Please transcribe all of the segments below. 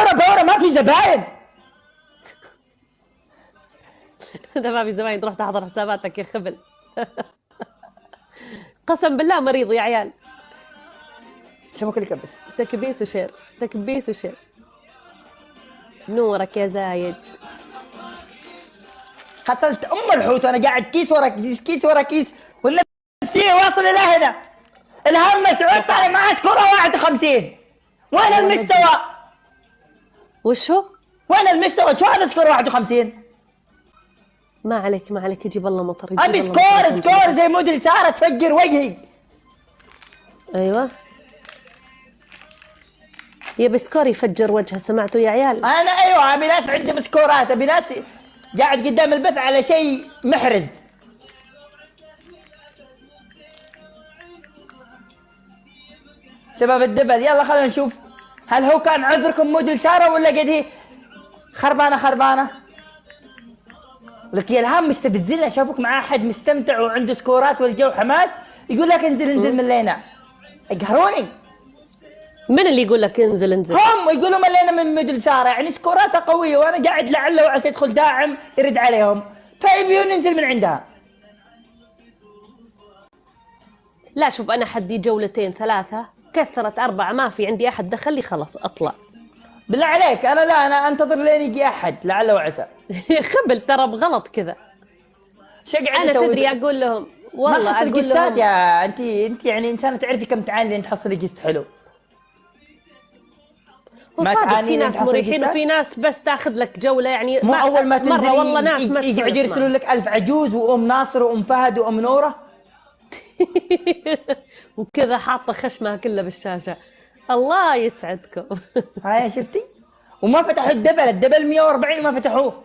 باورة ما في زباين. إذا ما في زباين تروح تحضر حساباتك يا خبل. قسم بالله مريض يا عيال. شبك اللي كبس. تكبيس وشير، تكبيس وشير. نورك يا زايد. قتلت الحوت وانا قاعد كيس ورا كيس، كيس ورا كيس، والنفسية واصل الى هنا. الهم مسعود طالع معاه سكور 51. وين المستوى؟ وشو؟ وين المستوى؟ شو هذا سكور 51؟ ما عليك ما عليك، يجيب الله مطر. ابي سكور زي مدري سارة تفجر وجهي. ايوه يبي سكور يفجر وجهه، سمعتوا يا عيال؟ انا ايوه ابي ناس عندهم سكورات، ابي ناس قاعد قدام البث على شيء محرز. شباب الدبل يلا خلينا نشوف، هل هو كان عذركم موديل سارة ولا قد هي خربانة؟ لك يا الهام مستبزلة، شافوك مع احد مستمتع وعنده سكورات والجو حماس يقول لك انزل ملينا. اقهروني. من اللي يقول لك انزل؟ هم يقولوا ملينا من موديل سارة، يعني سكوراتها قوية وانا قاعد لعله وعسى يدخل داعم يرد عليهم فيبيون ننزل من عندها. لا شوف انا حدي جولتين ثلاثة، كثرت 4 ما في عندي احد دخل لي خلاص اطلع. بالله عليك انا انا انتظر لين يجي احد لعله وعسى. خبل ترى بغلط كذا. انا تدري اقول لهم والله اقول لهم يا انت يعني انسانه تعرفي كم تعاني لين تحصلي قست حلو. ما تعاني. في ناس مريحين وفي ناس بس تاخذ لك جوله، يعني مو اول ما مره والله ناس ما يقعد يرسلون لك 1000 عجوز وام ناصر وام فهد وام نوره. وكذا حاطه خشمها كله بالشاشه. الله يسعدكم. هاي شفتي؟ وما فتحوا الدبل 140 ما فتحوه.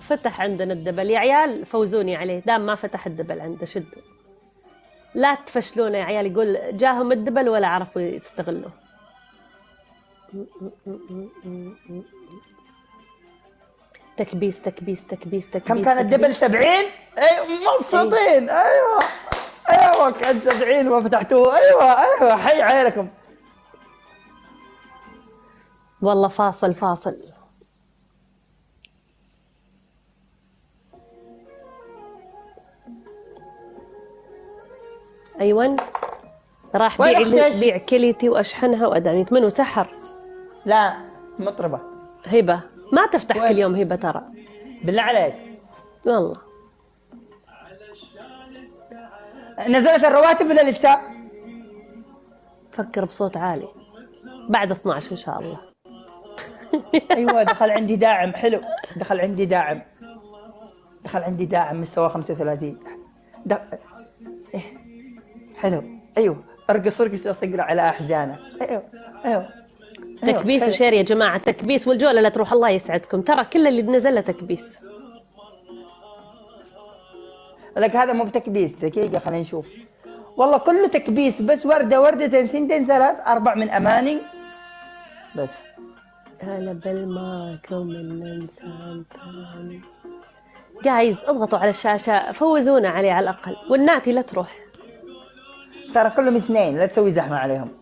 فتح عندنا الدبل يا عيال، فوزوني عليه دام ما فتح الدبل عنده. شدوا لا تفشلون يا عيال، يقول جاهم الدبل ولا عرفوا يستغلوه. تكبيس تكبيس تكبيس تكبيس. كم كان الدبل؟ 70. ايوه مبسوطين. ايوه كان 70 وما فتحتوه. ايوه حي عيالكم والله. فاصل ايوه راح بيع كليتي واشحنها وادعمك. منو سحر؟ لا مطربه هبه. ما تفتح كل يوم هبه ترى. بالله عليك والله. نزلت الرواتب ولا لسه؟ فكر بصوت عالي بعد 12 ان شاء الله. ايوه دخل عندي داعم حلو. دخل عندي داعم مستوى 35. حلو. ايوه ارقص اصقر على احزانه. ايوه تكبيس وشير يا جماعه، تكبيس والجوله لا تروح. الله يسعدكم، ترى كل اللي نزل له تكبيس. لك هذا مو بتكبيس. دقيقه خلينا نشوف. والله كله تكبيس، بس وردتين ثنتين 3 4 من اماني بس. هلا بالماكم من انسان ثاني. جايز اضغطوا على الشاشه، فوزونا عليه على الاقل، والناتي لا تروح. ترى كلهم 2، لا تسوي زحمه عليهم.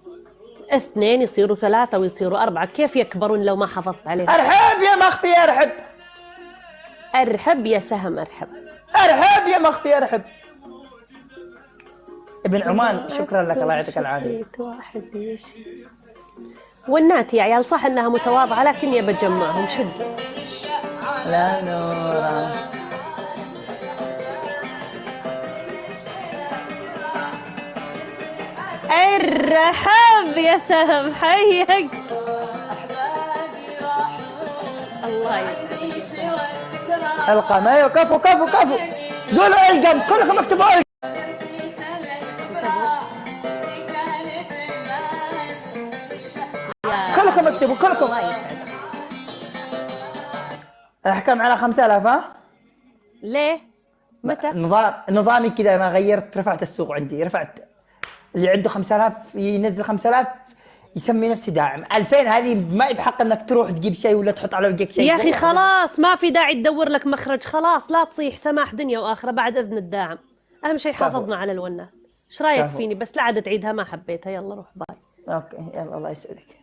2 يصيروا 3 ويصيروا 4، كيف يكبرون لو ما حافظت عليهم؟ ارحب يا مخفي ارحب. ارحب يا سهم ارحب. ارحب يا مخفي ارحب. ابن عمان شكرا لك الله يعطيك العافيه. والناتي يا عيال صح انها متواضعه لكني بجمعهم. شد لا نورا. ارحب يا سهم حيك. الله يسعدك. القم. ايوه كفو قولوا القم كلكم اكتبوا القم. كلكم اكتبوا كلكم. احكم على 5000. ها ليه؟ متى؟ نظامي كذا انا غيرت، رفعت السوق عندي، رفعت اللي عنده 5000 ينزل 5000 يسمي نفسه داعم. 2000 هذه ما بحق انك تروح تجيب شيء ولا تحط على وجهك شيء. يا اخي خلاص ما في داعي تدور لك مخرج، خلاص لا تصيح سماح دنيا واخره بعد اذن الداعم. اهم شيء حافظنا على الونه. ايش رايك فيني؟ بس لا عاد تعيدها، ما حبيتها. يلا روح باي. اوكي يلا الله يسعدك.